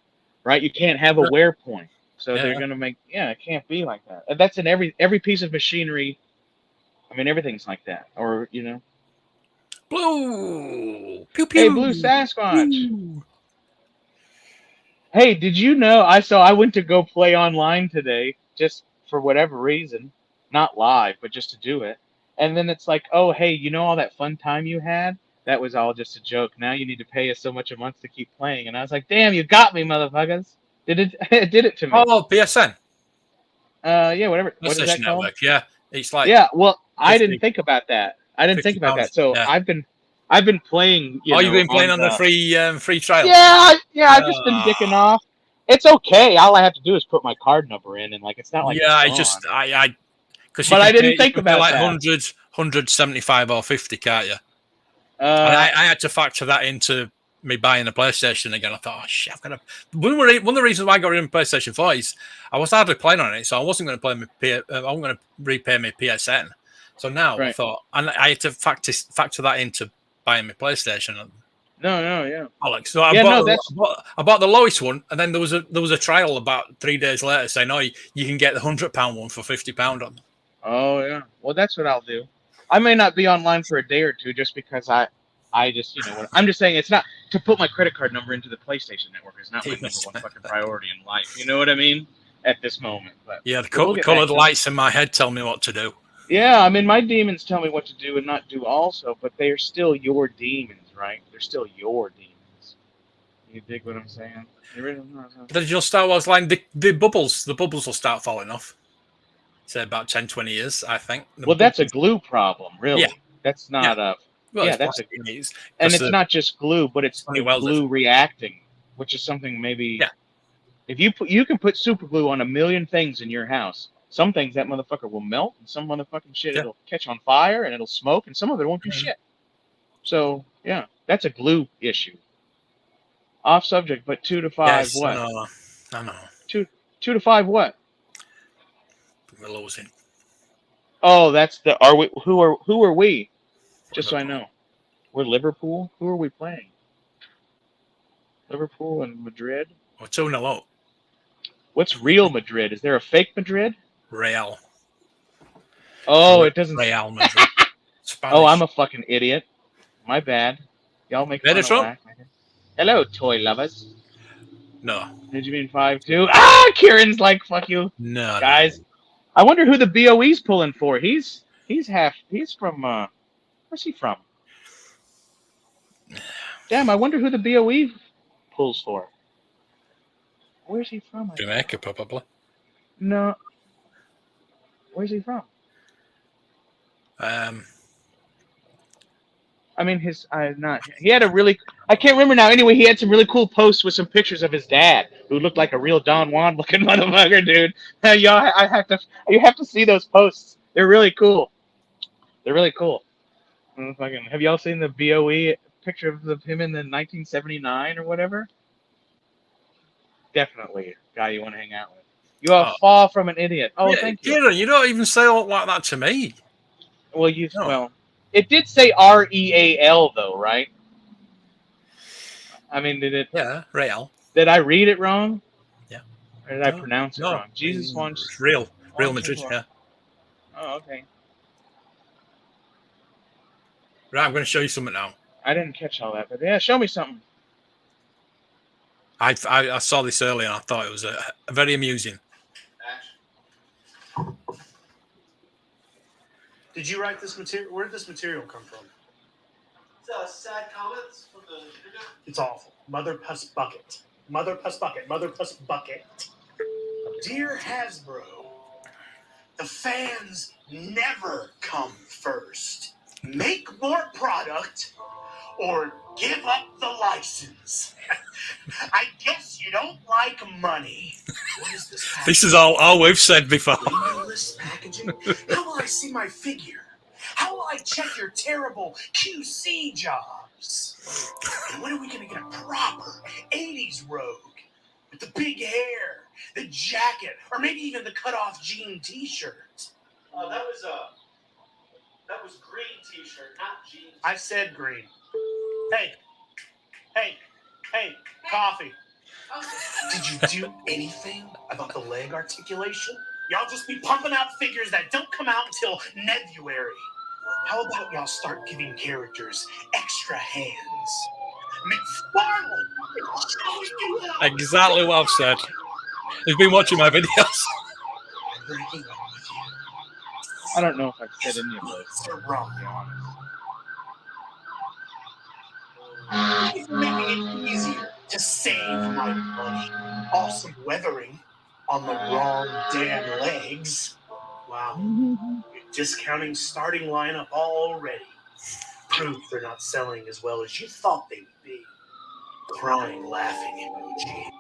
right, you can't have a wear point. So they're going to make, it can't be like that. And that's in every piece of machinery. I mean, everything's like that. Or, you know. Blue! Pew, pew. Hey, Blue Sasquatch. Pew. Hey, did you know, I went to go play online today, just for whatever reason. Not live, but just to do it. And then it's like, oh, hey, you know all that fun time you had? That was all just a joke. Now you need to pay us so much a month to keep playing. And I was like, damn, you got me, motherfuckers. It did it to me. Oh, PSN. Yeah, whatever. What is that called? Network. Yeah, it's like. Yeah, well, 50, I didn't think about that. So yeah. I've been playing. You've been playing on the free trial. Yeah. I've just been dicking off. It's okay. All I have to do is put my card number in, and like it's not like. Yeah, But I didn't think about like that. 175 or 50, can't you? I had to factor that into me buying a PlayStation again. I thought, oh shit, I've got to. One of the reasons why I got in PlayStation 4 is I was hardly playing on it, so I wasn't going to play I wasn't going to repay my PSN. So now I thought, and I had to factor that into buying my PlayStation. No, yeah. Alex, so I bought the lowest one, and then there was a trial about 3 days later saying, "Oh, you can get the £100 one for £50 on." Oh yeah, well that's what I'll do. I may not be online for a day or two just because I just I'm just saying it's not to put my credit card number into the PlayStation Network is not my number one fucking priority in life. You know what I mean? At this moment, but yeah, the colored lights in my head tell me what to do. Yeah, I mean my demons tell me what to do and not do also, but they are still your demons, right? They're still your demons. You dig what I'm saying? The digital Star Wars line, the bubbles will start falling off. Say about 10, 20 years, I think. Well, that's a glue problem, really. Yeah. That's not a. Well, yeah, that's and it's not just glue, but it's the glue reacting, which is something maybe. Yeah. If you can put super glue on a million things in your house, some things that motherfucker will melt, and some motherfucking shit it'll catch on fire and it'll smoke, and some of it won't do shit. So yeah, that's a glue issue. Off subject, but 2 to 5 yes, what? I know. 2 to 5 what? We're losing. Oh, that's the. Are we? Who are we? Just so I know. We're Liverpool. Who are we playing? Liverpool and Madrid. We're 2-0. What's Real Madrid? Is there a fake Madrid? Real. Oh, it doesn't. Real Madrid. Oh, I'm a fucking idiot. My bad. Y'all make fun of Lak. Hello, toy lovers. No. Did you mean 5-2? Ah, Kieran's like, fuck you. No, guys. No. I wonder who the BOE's pulling for. He's from where's he from? Damn, I wonder who the BOE pulls for. Where's he from? Jamaica, probably. No. Where's he from? I mean, he had a really, I can't remember now. Anyway, he had some really cool posts with some pictures of his dad, who looked like a real Don Juan looking motherfucker, dude. Y'all, you have to see those posts. They're really cool. They're really cool. Have y'all seen the BOE picture of him in the 1979 or whatever? Definitely a guy you want to hang out with. You are far from an idiot. Oh, yeah, thank you. Kieran, you don't even say all like that to me. Well, No. well, it did say REAL though, right? I mean, did it? Yeah, real. Did I read it wrong? Yeah. Or did I pronounce it wrong? Jesus wants Real Madrid. Yeah. Oh, okay. Right, I'm going to show you something now. I didn't catch all that, but yeah, show me something. I saw this earlier and I thought it was very amusing. Did you write this material? Where did this material come from? It's sad comments from the internet. It's awful. Mother Puss Bucket. Mother Puss Bucket. Mother Puss Bucket. Dear Hasbro, the fans never come first. Make more product or give up the license. I guess you don't like money. What is this packaging? This is all we've said before. Windowless packaging? How will I see my figure? How will I check your terrible QC jobs? And when are we going to get a proper 80s Rogue? With the big hair, the jacket, or maybe even the cut-off jean t-shirt? That was green t-shirt, not jeans. I said green. Hey, coffee. Did you do anything about the leg articulation? Y'all just be pumping out figures that don't come out until Nebuary. How about y'all start giving characters extra hands? McFarlane! Exactly what I've said. He's been watching my videos. I'm breaking up with you. I don't know if I've said any of those. You're wrong, to be honest. It's making it easier to save my money. Awesome weathering on the wrong damn legs. Wow. You're discounting starting lineup already. Proof they're not selling as well as you thought they would be. Crying, laughing emoji. Jake,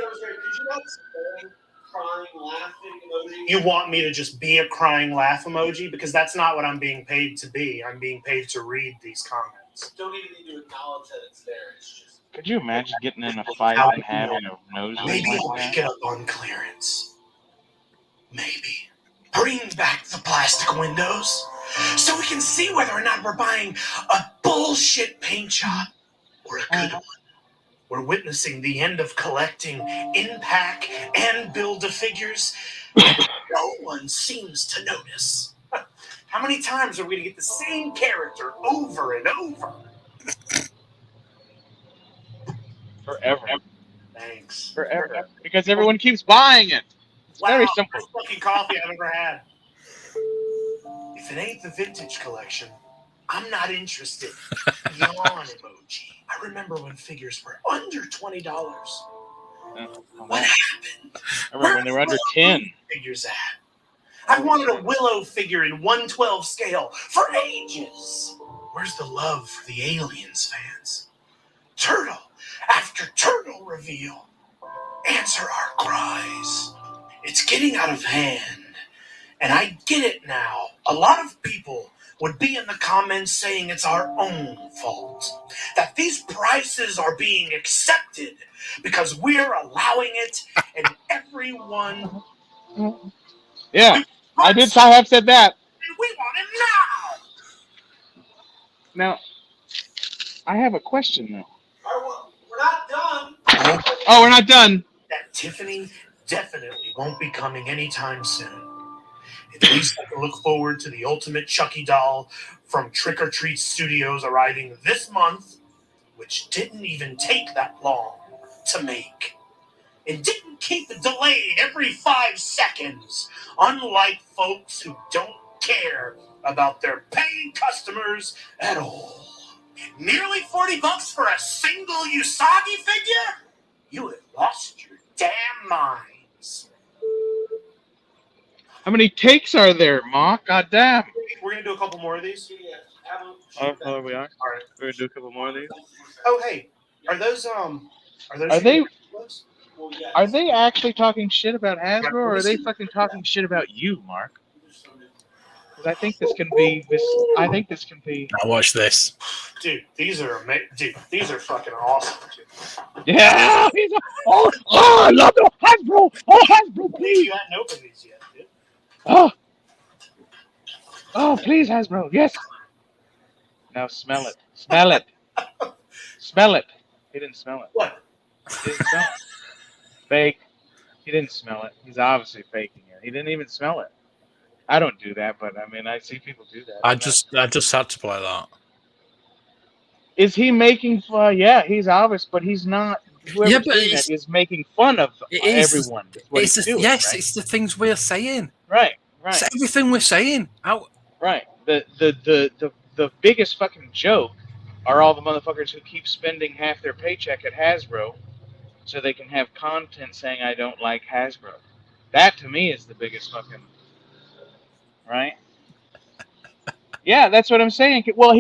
that was great. Could you not spell crying, laughing emoji? You want me to just be a crying laugh emoji? Because that's not what I'm being paid to be. I'm being paid to read these comments. Don't even need to acknowledge that it's there. It's just. Could you imagine getting in a fight and having a nose Maybe I'll like pick it up on clearance. Maybe. Bring back the plastic windows so we can see whether or not we're buying a bullshit paint job or a good one. We're witnessing the end of collecting in-pack and build-a-figures that no one seems to notice. How many times are we going to get the same character over and over? Forever. Thanks. Forever. Because everyone keeps buying it. It's very simple. Best fucking coffee I've ever had. If it ain't the vintage collection, I'm not interested. Yawn emoji. I remember when figures were under $20. What happened? I remember when they were under 10. Figures at? I wanted a Willow figure in 1/12 scale for ages. Where's the love for the Aliens fans? Turtle after turtle reveal. Answer our cries. It's getting out of hand. And I get it now. A lot of people would be in the comments saying it's our own fault. That these prices are being accepted because we're allowing it and everyone... Yeah, I have said that. We want it now! Now, I have a question, though. We're not done. Oh, we're not done. That Tiffany definitely won't be coming anytime soon. At least I can look forward to the ultimate Chucky doll from Trick or Treat Studios arriving this month, which didn't even take that long to make. It didn't keep delayed every 5 seconds, unlike folks who don't care about their paying customers at all. Nearly $40 for a single Usagi figure? You have lost your damn minds. How many takes are there, Mark? God damn. We're gonna do a couple more of these. Oh, we are. All right. We're gonna do a couple more of these. Oh, hey, are those Are they? Are they actually talking shit about Hasbro, or are they fucking talking shit about you, Mark? Because I think this can be this. I think this can be. Now watch this. Dude, these are Dude, these are fucking awesome. Dude. Yeah. Oh, I love the Hasbro. Oh, Hasbro, please. You hadn't opened these yet, dude. Oh, please, Hasbro. Yes. Now smell it. Smell it. Smell it. He didn't smell it. What? He didn't smell it. Fake. He didn't smell it. He's obviously faking it. He didn't even smell it. I don't do that, but I mean, I see people do that. I just had to play that. Is he making fun? Yeah, he's obvious, but he's not. Whoever's doing that is making fun of everyone. It's the things we're saying. Right. It's everything we're saying. Right. The biggest fucking joke are all the motherfuckers who keep spending half their paycheck at Hasbro so they can have content saying I don't like Hasbro. That to me is the biggest fucking right. Yeah, that's what I'm saying. Well,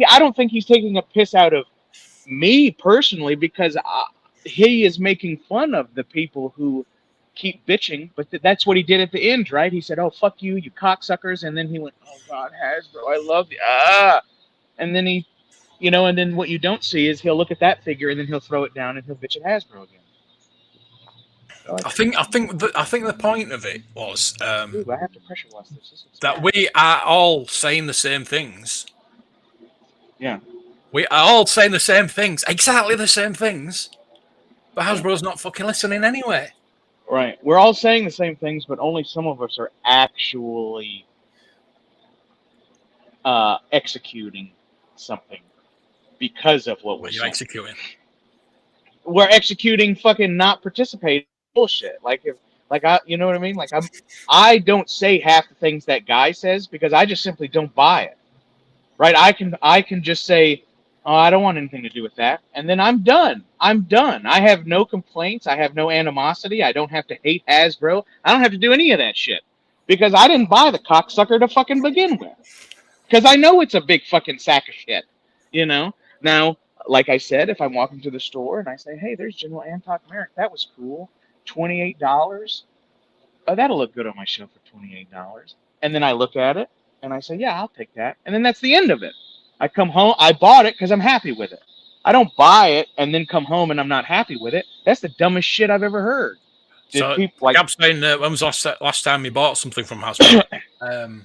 I don't think he's taking a piss out of me personally because he is making fun of the people who keep bitching. But that's what he did at the end, right? He said, "Oh, fuck you, you cocksuckers," and then he went, "Oh God, Hasbro, I love you." And then he, and then what you don't see is he'll look at that figure and then he'll throw it down and he'll bitch at Hasbro again. So I think the point of it was ooh, I have to pressure wash this. that we are all saying the same things. Yeah. We are all saying the same things, exactly the same things, but Hasbro's not fucking listening anyway. Right. We're all saying the same things, but only some of us are actually executing something because of what we're saying. Executing? We're executing fucking not participating bullshit. You know what I mean? Like I don't say half the things that guy says because I just simply don't buy it. Right? I can just say, "Oh, I don't want anything to do with that," and then I'm done. I have no complaints. I have no animosity. I don't have to hate Hasbro. I don't have to do any of that shit because I didn't buy the cocksucker to fucking begin with. Because I know it's a big fucking sack of shit. Now, like I said, if I'm walking to the store and I say, "Hey, there's General Antok Merrick. That was cool. $28. Oh, that'll look good on my shelf for $28." And then I look at it and I say, "Yeah, I'll take that." And then that's the end of it. I come home. I bought it because I'm happy with it. I don't buy it and then come home and I'm not happy with it. That's the dumbest shit I've ever heard. Gab's saying, when was last time you bought something from Hasbro?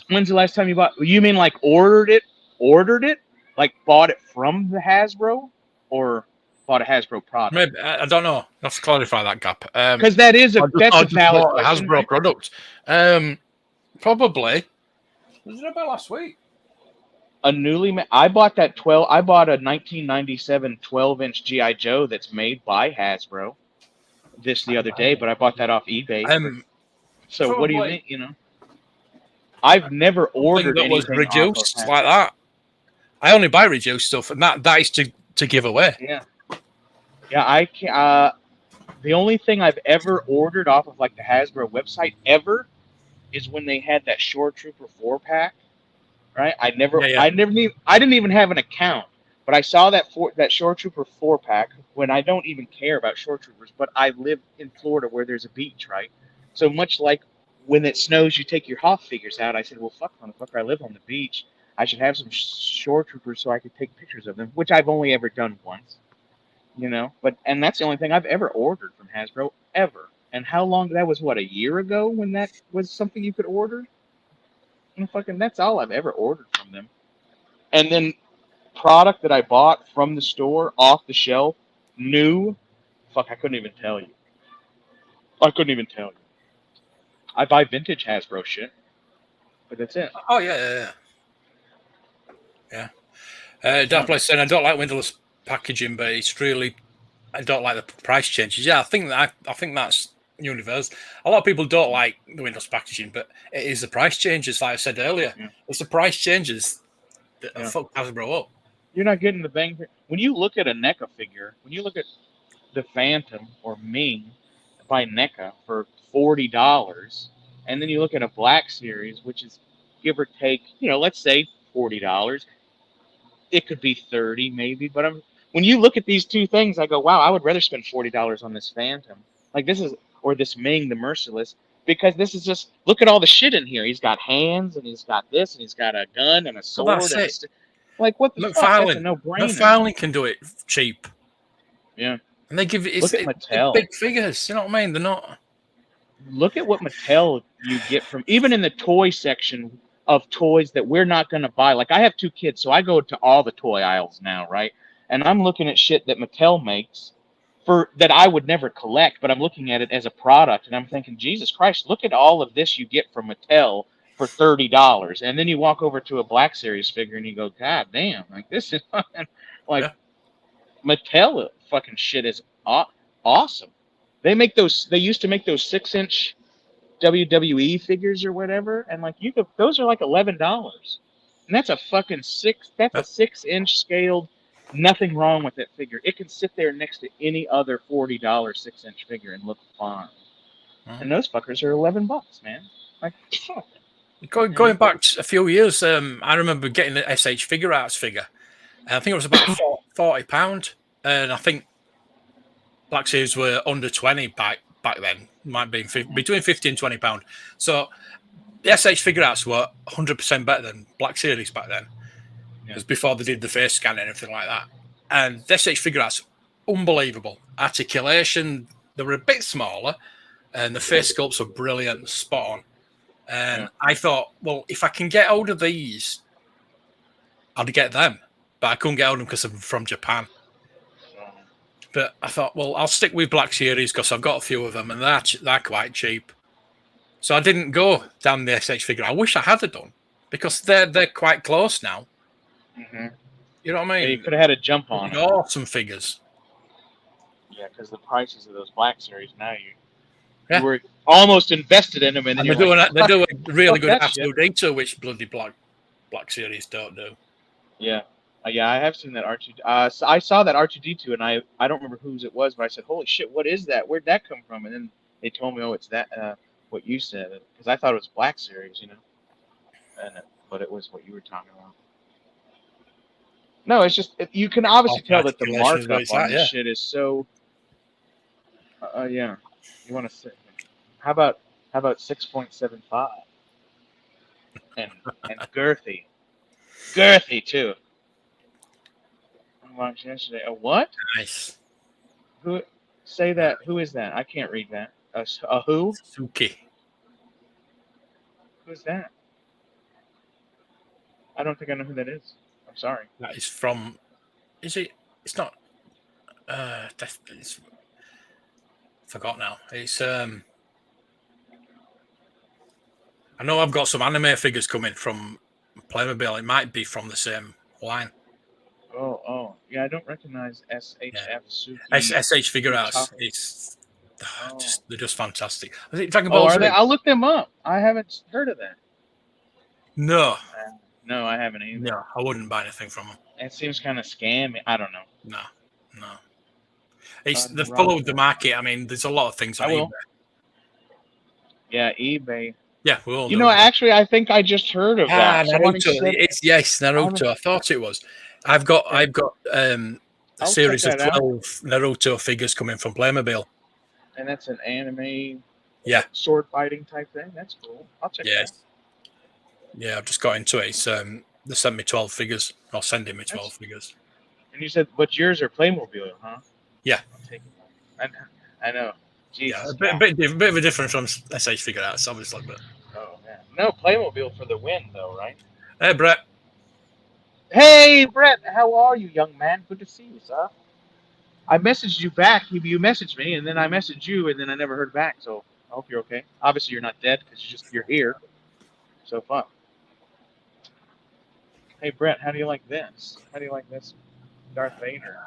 When's the last time you bought? You mean like ordered it? Like bought it from the Hasbro, or bought a Hasbro product? Maybe, I don't know. I have to clarify that, Gap. Because that's a valid question, Hasbro right? product. Probably. Was it about last week? I bought that 12. I bought a 1997 12-inch GI Joe that's made by Hasbro. The other day, but I bought that off eBay. So probably, what do you mean? I've never ordered that was anything reduced like that. I only buy reduced stuff, and that is to give away. Yeah. I can't. The only thing I've ever ordered off of like the Hasbro website ever is when they had that Shore Trooper 4-pack. Right? I didn't even have an account, but I saw that Shore Trooper 4-pack when I don't even care about Shore Troopers, but I live in Florida where there's a beach, right? So much like when it snows, you take your Hoff figures out. I said, well, fuck, motherfucker, I live on the beach. I should have some Shore Troopers so I could take pictures of them, which I've only ever done once, and that's the only thing I've ever ordered from Hasbro ever. And how long? That was what, a year ago when that was something you could order? And fucking, that's all I've ever ordered from them. And then product that I bought from the store off the shelf, new, fuck, I couldn't even tell you. I buy vintage Hasbro shit, but that's it. Oh yeah. Definitely saying I don't like windowless packaging, but it's really I don't like the price changes. Yeah, I think that's universal. A lot of people don't like the windowless packaging, but it is the price changes. Like I said earlier, it's the price changes that fuck Hasbro up. You're not getting the bang for when you look at a NECA figure. When you look at the Phantom or Ming by NECA for $40, and then you look at a Black Series, which is give or take, let's say $40. It could be 30 maybe, but when you look at these two things, I go, wow, I would rather spend $40 on this Phantom. Like or this Ming the Merciless, because this is just, look at all the shit in here. He's got hands, and he's got this, and he's got a gun and a Well, sword. that's it. Like, what the fuck? That's a no-brainer. McFarlane can do it cheap. Yeah. And they give it, Look at Mattel. Big figures, you know what I mean? They're not. Look at what Mattel you get from, even in the toy section of toys that we're not going to buy. Like, I have 2 kids, so I go to all the toy aisles now, right? And I'm looking at shit that Mattel makes that I would never collect, but I'm looking at it as a product, and I'm thinking, Jesus Christ, look at all of this you get from Mattel for $30. And then you walk over to a Black Series figure, and you go, God damn, like, this is fucking, like, yeah. Mattel fucking shit is awesome. They used to make those 6-inch WWE figures or whatever, and like those are like $11, and that's a fucking 6-inch scaled. Nothing wrong with that figure. It can sit there next to any other $40 6-inch figure and look fine. And those fuckers are $11, man. Like, fuck. Going back a few years, I remember getting an SH Figure Arts figure. I think it was about £40, and I think Black Series were under 20 back then. Might be between £50 and £20. So the SH Figure Arts were 100% better than Black Series back then. It was before they did the face scan and everything like that. And the SH Figure Arts, unbelievable. Articulation, they were a bit smaller, and the face sculpts were brilliant, spot on. And I thought, well, if I can get hold of these, I'd get them. But I couldn't get hold of them because I'm from Japan. But I thought, well, I'll stick with Black Series because I've got a few of them, and they're quite cheap. So I didn't go down the SH Figure. I wish I had done, because they're quite close now. Mm-hmm. You know what I mean? Yeah, you could have had a jump on them. Awesome figures. Yeah, because the prices of those Black Series now, you were almost invested in them, and then they're doing a really good R2-D2, which bloody Black Series don't do. Yeah. Yeah, I have seen that R2. So I saw that R2-D2, and I don't remember whose it was, but I said, "Holy shit, what is that? Where'd that come from?" And then they told me, "Oh, it's that what you said," because I thought it was Black Series, but it was what you were talking about. No, it's just you can obviously tell that the markup on this shit is so. Yeah, you want to say? How about 6.75? And girthy too. Watched yesterday. A what? Nice. Who say that? Who is that? I can't read that. A who? Suki. Who's that? I don't think I know who that is. I'm sorry. That is from. Is it? It's not. It's, forgot now. It's. I know I've got some anime figures coming from Playmobil. It might be from the same line. Oh, yeah, I don't recognize SHF Suki. SH Figure Arts. It's they're just fantastic. I think Dragon Ball Z. Are they? I'll look them up. I haven't heard of that. No. No, I haven't either. No, I wouldn't buy anything from them. It seems kind of scammy. I don't know. No. They've followed the market. I mean, there's a lot of things on eBay. Yeah, eBay. Yeah, we all know. Actually, I think I just heard of that. Naruto. Naruto. I thought it was. I've got a series of 12 Naruto figures coming from Playmobil. And that's an anime sword fighting type thing. That's cool. I'll check it out. Yeah, I've just got into it. It's, they sent me 12 figures. Or sending me 12 figures. And you said, but yours are Playmobil, huh? Yeah. I'll take it. I know. Jesus, a bit of a difference from SH Figure Arts, obviously. But. Oh, man. No, Playmobil for the win, though, right? Hey, Brett. Hey, Brett, how are you, young man? Good to see you, sir. I messaged you back. You messaged me, and then I messaged you, and then I never heard back. So I hope you're okay. Obviously, you're not dead because you're here. So fun. Hey, Brett, how do you like this? How do you like this? Darth Vader.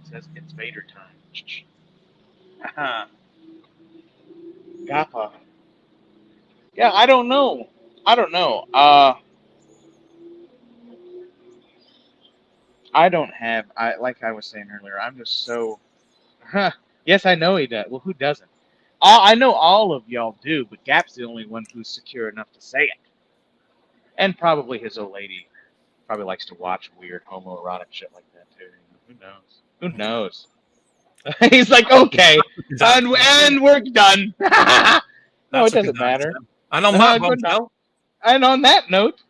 It says it's Vader time. Gappa. Yeah, I don't know. I don't have, like I was saying earlier, I'm just so, yes, I know he does. Well, who doesn't? I know all of y'all do, but Gap's the only one who's secure enough to say it. And probably his old lady probably likes to watch weird homoerotic shit like that too. Who knows? Who knows? He's like, okay, and we're done. No, it doesn't matter. And on that Good night. bombshell, And on that note,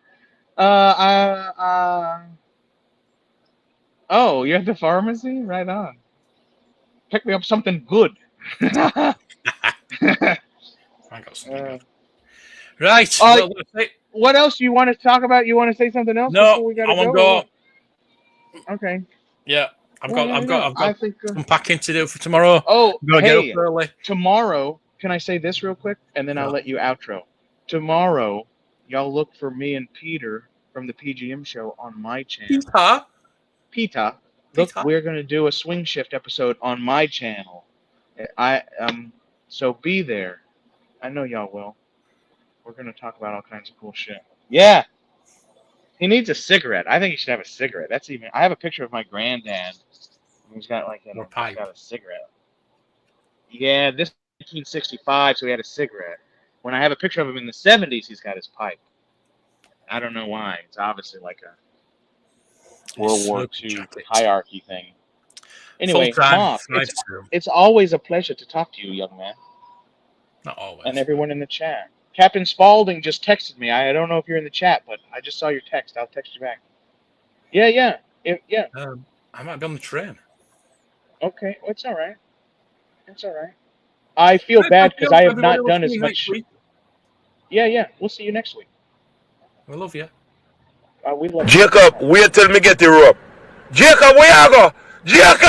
oh, you're at the pharmacy? Right on. Pick me up something good. I got something good. Right. Well, that's it. What else you want to talk about? You want to say something else No, before we gotta I want go? to go. Okay. Yeah, I've got I think, some packing to do for tomorrow. oh, I'm gonna hey, get up early. tomorrow, can I say this real quick? And then I'll let you outro. Tomorrow, y'all look for me and Peter from the PGM show on my channel. Peter. Look, we're going to do a swing shift episode on my channel. So be there. I know y'all will. We're going to talk about all kinds of cool shit. Yeah. He needs a cigarette. I think he should have a cigarette. I have a picture of my granddad. He's got like he's got a cigarette. Yeah, this is 1965, so he had a cigarette. When I have a picture of him in the 70s, he's got his pipe. I don't know why. It's obviously like a World War II hierarchy thing. Anyway, Mark, it's always a pleasure to talk to you, young man. Not always. And everyone in the chat. Captain Spaulding just texted me. I don't know if you're in the chat, but I just saw your text. I'll text you back. Yeah. I might be on the train. Okay, well, it's all right. It's all right. I feel bad because I have not done as much. Yeah. We'll see you next week. We love you. We love Jacob, wait till me get the rope. Jacob, where you go? Jacob!